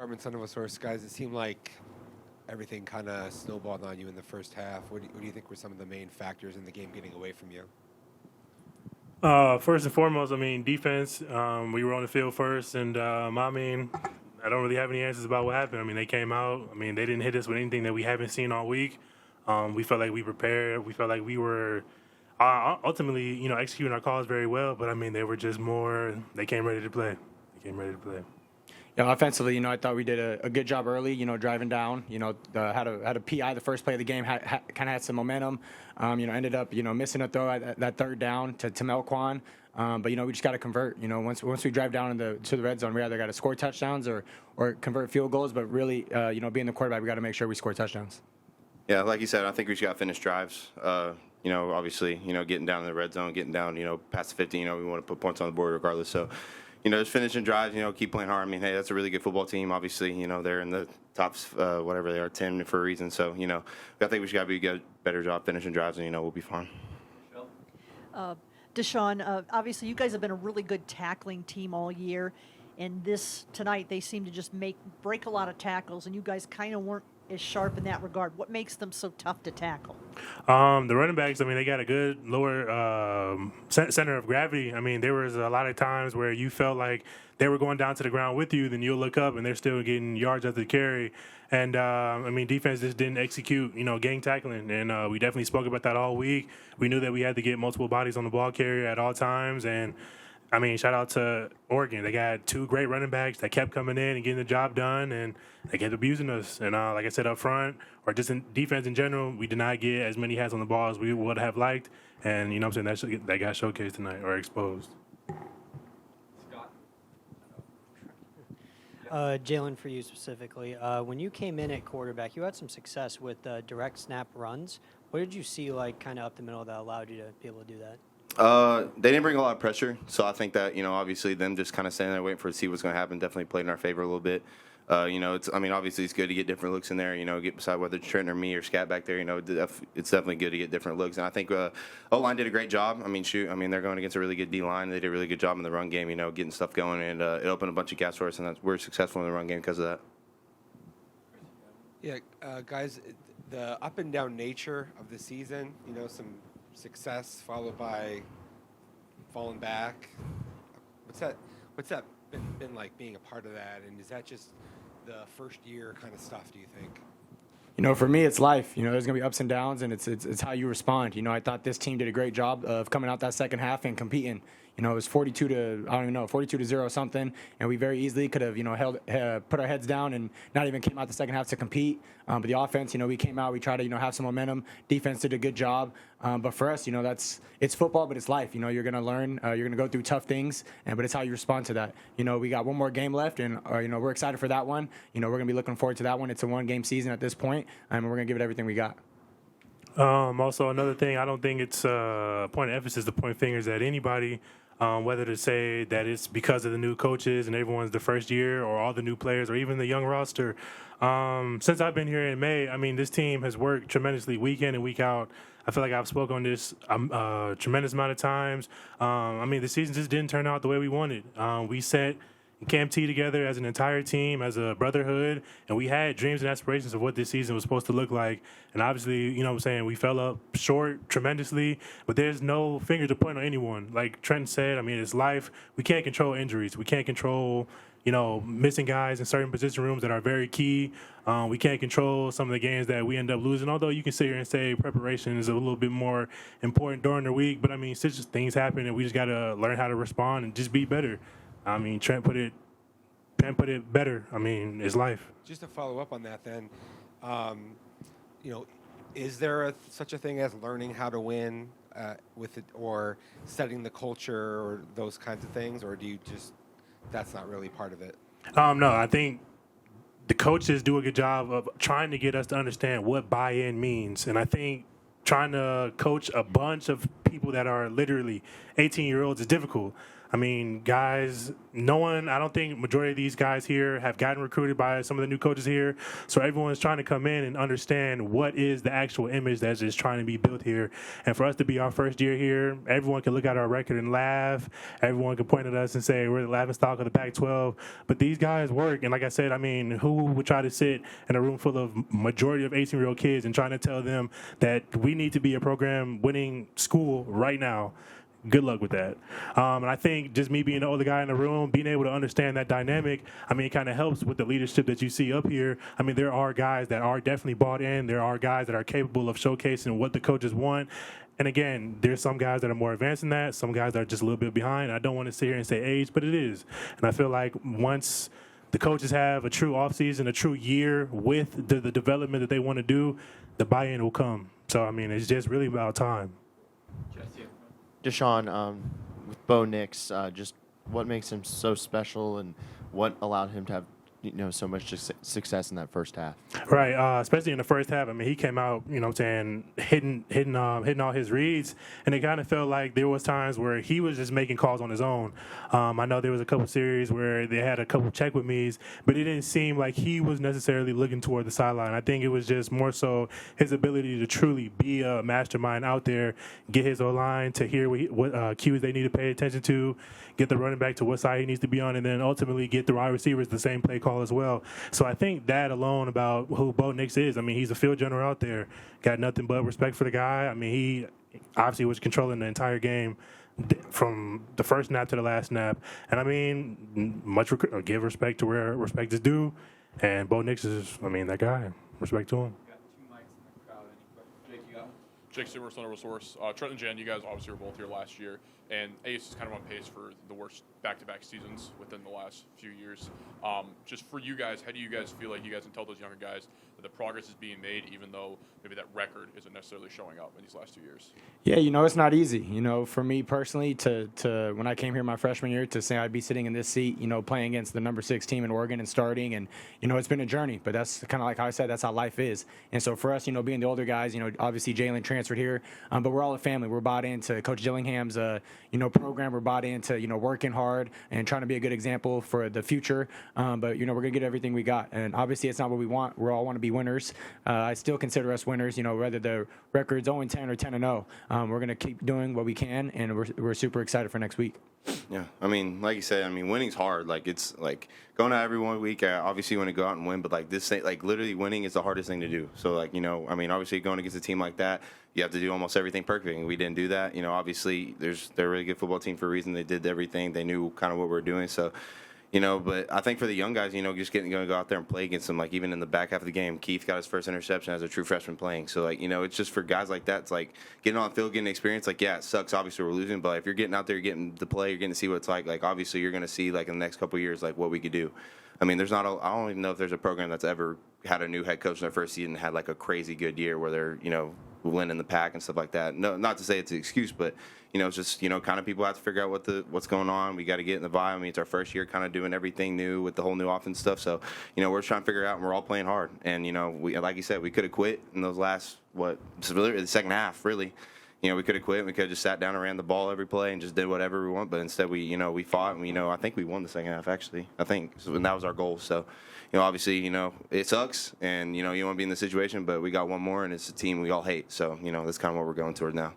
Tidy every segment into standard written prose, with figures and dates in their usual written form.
Carmen, son of a source, guys, it seemed like everything kind of snowballed on you in the first half. What do you think were some of the main factors in the game getting away from you? First and foremost, defense. We were on the field first, and I don't really have any answers about what happened. They came out. They didn't hit us with anything that we haven't seen all week. We felt like we prepared. We felt like we were ultimately, executing our calls very well. But they were just more. They came ready to play. Yeah, offensively, I thought we did a good job early, driving down, had a PI the first play of the game, kind of had some momentum, ended up, missing a throw at that third down to Melquan. But, we just got to convert, once we drive down to the red zone, we either got to score touchdowns or convert field goals. But really, being the quarterback, we got to make sure we score touchdowns. Yeah, like you said, I think we just got to finish drives. Obviously, getting down in the red zone, getting down, past the 50, we want to put points on the board regardless. So, just finishing drives, keep playing hard. Hey, that's a really good football team. Obviously, they're in the top, whatever they are, 10 for a reason. So, I think we just got to be a better job finishing drives, and, we'll be fine. Dashaun, obviously you guys have been a really good tackling team all year. And tonight they seem to just break a lot of tackles, and you guys kind of weren't as sharp in that regard. What makes them so tough to tackle? The running backs, they got a good lower center of gravity. There was a lot of times where you felt like they were going down to the ground with you, then you'll look up and they're still getting yards after the carry. And, defense just didn't execute, gang tackling. And we definitely spoke about that all week. We knew that we had to get multiple bodies on the ball carrier at all times. And, shout out to Oregon. They got two great running backs that kept coming in and getting the job done, and they kept abusing us. And like I said up front, or just in defense in general, we did not get as many hats on the ball as we would have liked. And, that got showcased tonight or exposed. Jalin, for you specifically, when you came in at quarterback, you had some success with direct snap runs. What did you see kind of up the middle that allowed you to be able to do that? They didn't bring a lot of pressure, so I think that, obviously them just kind of standing there waiting to see what's going to happen definitely played in our favor a little bit. Obviously it's good to get different looks in there, get beside whether it's Trenton or me or Scat back there, it's definitely good to get different looks. And I think O-line did a great job. They're going against a really good D-line. They did a really good job in the run game, getting stuff going, and it opened a bunch of gaps for us, and we're successful in the run game because of that. Yeah, guys, the up and down nature of the season, some success followed by falling back. What's that been like being a part of that? And is that just the first year kind of stuff, do you think? For me, it's life. There's going to be ups and downs, and it's how you respond. I thought this team did a great job of coming out that second half and competing. It was 42 to 0 something, and we very easily could have, put our heads down and not even came out the second half to compete. But the offense, we came out, we tried to, have some momentum. Defense did a good job. But for us, it's football, but it's life. You're going to learn, you're going to go through tough things, but it's how you respond to that. We got one more game left, and we're excited for that one. We're going to be looking forward to that one. It's a one-game season at this point, and we're going to give it everything we got. Also, another thing, I don't think it's a point of emphasis to point fingers at anybody, whether to say that it's because of the new coaches and everyone's the first year or all the new players or even the young roster. Since I've been here in May, this team has worked tremendously week in and week out. I feel like I've spoken on this a tremendous amount of times. The season just didn't turn out the way we wanted. We set Camp T together as an entire team, as a brotherhood, and we had dreams and aspirations of what this season was supposed to look like. And obviously, we fell up short tremendously, but there's no finger to point on anyone. Like Trenton said, it's life. We can't control injuries. We can't control, missing guys in certain position rooms that are very key. We can't control some of the games that we end up losing, although you can sit here and say preparation is a little bit more important during the week. But, such things happen, and we just got to learn how to respond and just be better. Trent put it better. It's life. Just to follow up on that then, is there such a thing as learning how to win with it, or setting the culture or those kinds of things, or do you just, that's not really part of it? No, I think the coaches do a good job of trying to get us to understand what buy-in means. And I think trying to coach a bunch of people that are literally 18-year-olds is difficult. I mean, guys, I don't think majority of these guys here have gotten recruited by some of the new coaches here. So everyone's trying to come in and understand what is the actual image that's just trying to be built here. And for us to be our first year here, everyone can look at our record and laugh. Everyone can point at us and say we're the laughingstock of the Pac-12. But these guys work. And like I said, I mean, who would try to sit in a room full of majority of 18-year-old kids and trying to tell them that we need to be a program winning school right now? Good luck with that. And I think just me being the older guy in the room, being able to understand that dynamic, I mean, it kind of helps with the leadership that you see up here. I mean, there are guys that are definitely bought in. There are guys that are capable of showcasing what the coaches want. And again, there's some guys that are more advanced than that. Some guys that are just a little bit behind. I don't want to sit here and say age, but it is. And I feel like once the coaches have a true offseason, a true year with the development that they want to do, the buy-in will come. So, I mean, it's just really about time. Dashaun, with Bo Nix, just what makes him so special and what allowed him to have so much success in that first half? Right, especially in the first half. I mean, he came out, what I'm saying, hitting all his reads, and it kind of felt like there was times where he was just making calls on his own. I know there was a couple series where they had a couple check with me's, but it didn't seem like he was necessarily looking toward the sideline. I think it was just more so his ability to truly be a mastermind out there, get his O-line to hear what cues they need to pay attention to, get the running back to what side he needs to be on, and then ultimately get the wide receivers the same play call as well. So I think that alone about who Bo Nix is, I mean, he's a field general out there. Got nothing but respect for the guy. I mean, he obviously was controlling the entire game from the first snap to the last snap. And I mean, give respect to where respect is due. And Bo Nix is, I mean, that guy. Respect to him. Jake Simmer, Thunder Source. Trenton and Jan, you guys obviously were both here last year, and ASU is kind of on pace for the worst back-to-back seasons within the last few years. Just for you guys, how do you guys feel like you guys can tell those younger guys that the progress is being made, even though maybe that record isn't necessarily showing up in these last 2 years? Yeah, it's not easy. For me personally, to when I came here my freshman year, to say I'd be sitting in this seat, playing against the number 6 team in Oregon and starting, and it's been a journey. But that's kind of like how I said, that's how life is. And so for us, being the older guys, obviously Jalin transferred here, but we're all a family. We're bought into Coach Gillingham's, program. We're bought into working hard and trying to be a good example for the future. But we're gonna get everything we got. And obviously, it's not what we want. We all want to be winners. I still consider us winners. Whether the record's 0-10 or 10-0, we're gonna keep doing what we can, and we're super excited for next week. Yeah, I mean, like you said, I mean, winning's hard. Like, it's like going out every 1 week. Obviously, you want to go out and win, but like this, like literally winning is the hardest thing to do. So, like, I mean, obviously going against a team like that, you have to do almost everything perfect, and we didn't do that. Obviously, they're a really good football team for a reason. They did everything. They knew kind of what we were doing. So, but I think for the young guys, just going to go out there and play against them. Like, even in the back half of the game, Keith got his first interception as a true freshman playing. So, like, it's just for guys like that. It's like getting on the field, getting experience. Like, yeah, it sucks. Obviously, we're losing. But if you're getting out there, you're getting to play, you're getting to see what it's like. Like, obviously, you're going to see, like, in the next couple of years, like, what we could do. I mean, I don't even know if there's a program that's ever had a new head coach in their first season and had, like, a crazy good year where they're, winning the pack and stuff like that. No, not to say it's an excuse, but it's just kind of people have to figure out what's going on. We got to get in the vibe. I mean, it's our first year, kind of doing everything new with the whole new offense stuff. So we're just trying to figure it out, and we're all playing hard. And we, like you said, we could have quit in those last the second half, really. We could have quit. We could have just sat down and ran the ball every play and just did whatever we want. But instead, we fought, and I think we won the second half, actually. I think, and that was our goal. So, obviously, it sucks, and you want to be in the situation, but we got one more, and it's a team we all hate. So, that's kind of what we're going toward now.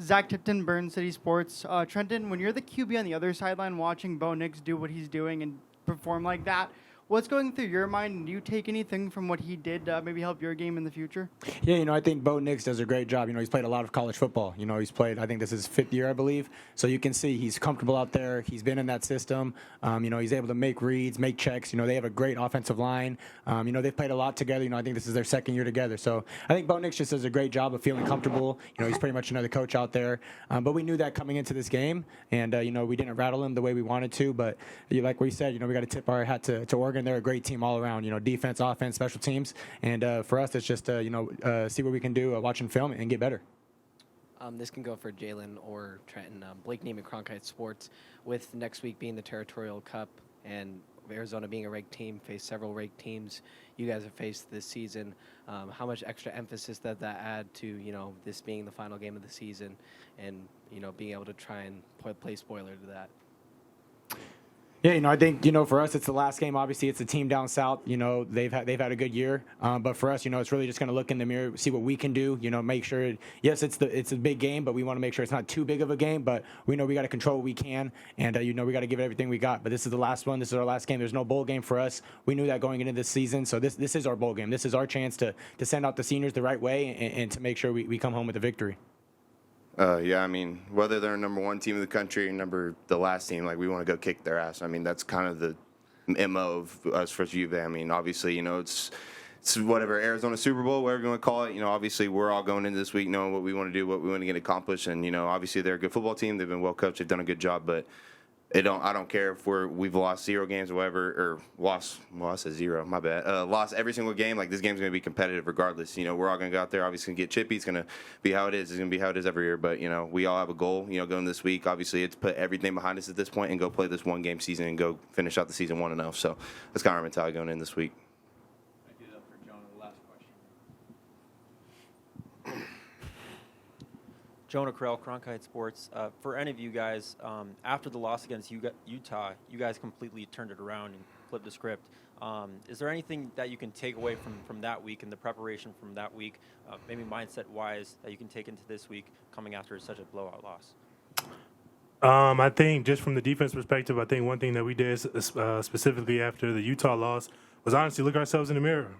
Zach Tipton, Burn City Sports. Trenton, when you're the QB on the other sideline watching Bo Nix do what he's doing and perform like that, what's going through your mind? And do you take anything from what he did to maybe help your game in the future? Yeah, I think Bo Nix does a great job. He's played a lot of college football. He's played, I think this is his 5th year, I believe. So you can see he's comfortable out there. He's been in that system. He's able to make reads, make checks. They have a great offensive line. They've played a lot together. I think this is their 2nd year together. So I think Bo Nix just does a great job of feeling comfortable. He's pretty much another coach out there. But we knew that coming into this game. And, we didn't rattle him the way we wanted to. But like we said, we got to tip our hat to Oregon. They're a great team all around, defense, offense, special teams. And for us, it's just, see what we can do watching film and get better. This can go for Jalin or Trenton. Blake Neiman, Cronkite Sports, with next week being the Territorial Cup and Arizona being a ranked team, faced several ranked teams you guys have faced this season. How much extra emphasis does that add to, this being the final game of the season and, being able to try and play spoiler to that? Yeah, I think, for us, it's the last game. Obviously, it's a team down south. They've had a good year. But for us, it's really just going to look in the mirror, see what we can do. Make sure, yes, it's a big game, but we want to make sure it's not too big of a game. But we know we got to control what we can, and we got to give it everything we got. But this is the last one. This is our last game. There's no bowl game for us. We knew that going into this season. So this is our bowl game. This is our chance to send out the seniors the right way and to make sure we come home with a victory. Yeah, I mean, whether they're number one team in the country or the last team, we want to go kick their ass. I mean, that's kind of the MO of us for U of A. I mean, obviously, it's whatever, Arizona Super Bowl, whatever you want to call it. Obviously, we're all going into this week knowing what we want to do, what we want to get accomplished. And, obviously, they're a good football team. They've been well coached. They've done a good job. But I don't care if we've lost 0 games or whatever, or lost, well, I said 0, my bad. Lost every single game. This game's going to be competitive regardless. We're all going to go out there, obviously, get chippy. It's going to be how it is. It's going to be how it is every year. But, we all have a goal, going this week. Obviously, it's put everything behind us at this point and go play this one-game season and go finish out the season 1-0. So that's kind of our mentality going in this week. I give it up for Jonah, the last question. Jonah Krell, Cronkite Sports. For any of you guys, after the loss against Utah, you guys completely turned it around and flipped the script. Is there anything that you can take away from that week and the preparation from that week, maybe mindset-wise, that you can take into this week coming after such a blowout loss? I think just from the defense perspective, I think one thing that we did specifically after the Utah loss was honestly look ourselves in the mirror.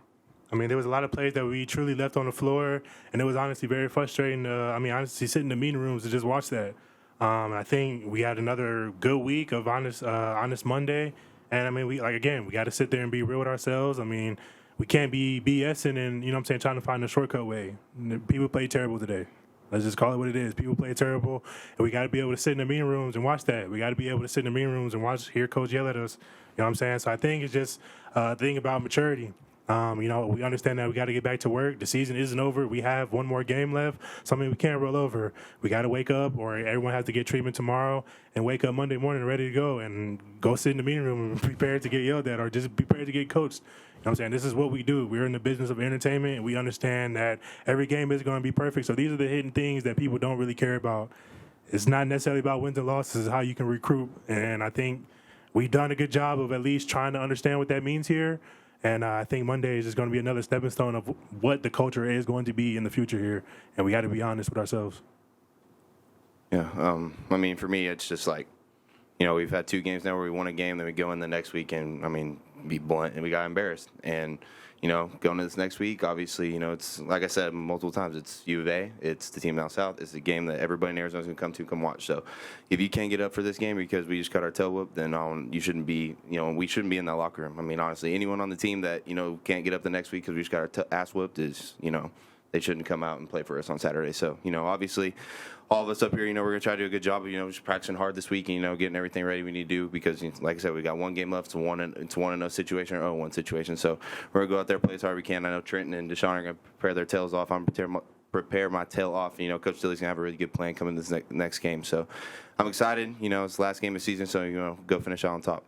I mean, there was a lot of plays that we truly left on the floor, and it was honestly very frustrating. Honestly, sit in the meeting rooms to just watch that. I think we had another good week of honest Monday, and we got to sit there and be real with ourselves. We can't be BSing and trying to find a shortcut way. People played terrible today. Let's just call it what it is. People play terrible, and we got to be able to sit in the meeting rooms and watch that. We got to be able to sit in the meeting rooms and hear Coach yell at us. You know what I'm saying? So I think it's just a thing about maturity. We understand that we got to get back to work. The season isn't over. We have one more game left. Something we can't roll over. We got to wake up, or everyone has to get treatment tomorrow and wake up Monday morning ready to go and go sit in the meeting room and prepared to get yelled at or just prepared to get coached. You know what I'm saying? This is what we do. We're in the business of entertainment, and we understand that every game is going to be perfect. So these are the hidden things that people don't really care about. It's not necessarily about wins and losses. It's how you can recruit. And I think we've done a good job of at least trying to understand what that means here. And I think Monday is just going to be another stepping stone of what the culture is going to be in the future here. And we got to be honest with ourselves. Yeah. For me, it's just we've had 2 games now where we won a game, then we go in the next week and, be blunt, and we got embarrassed. And, going into this next week, obviously, it's like I said multiple times, it's U of A, it's the team down south, it's the game that everybody in Arizona is going to come watch. So if you can't get up for this game because we just got our tail whooped, then you shouldn't be, we shouldn't be in that locker room. Honestly, anyone on the team that, can't get up the next week because we just got our ass whooped is, they shouldn't come out and play for us on Saturday. So, obviously, all of us up here, we're going to try to do a good job of, just practicing hard this week and, getting everything ready we need to do because, like I said, we got one game left. It's a 1-0 situation or 0-1 situation. So we're going to go out there, play as hard as we can. I know Trenton and Dashaun are going to prepare their tails off. I'm going to prepare my tail off. Coach Dilly's going to have a really good plan coming this next game. So I'm excited. It's the last game of the season, so, go finish out on top.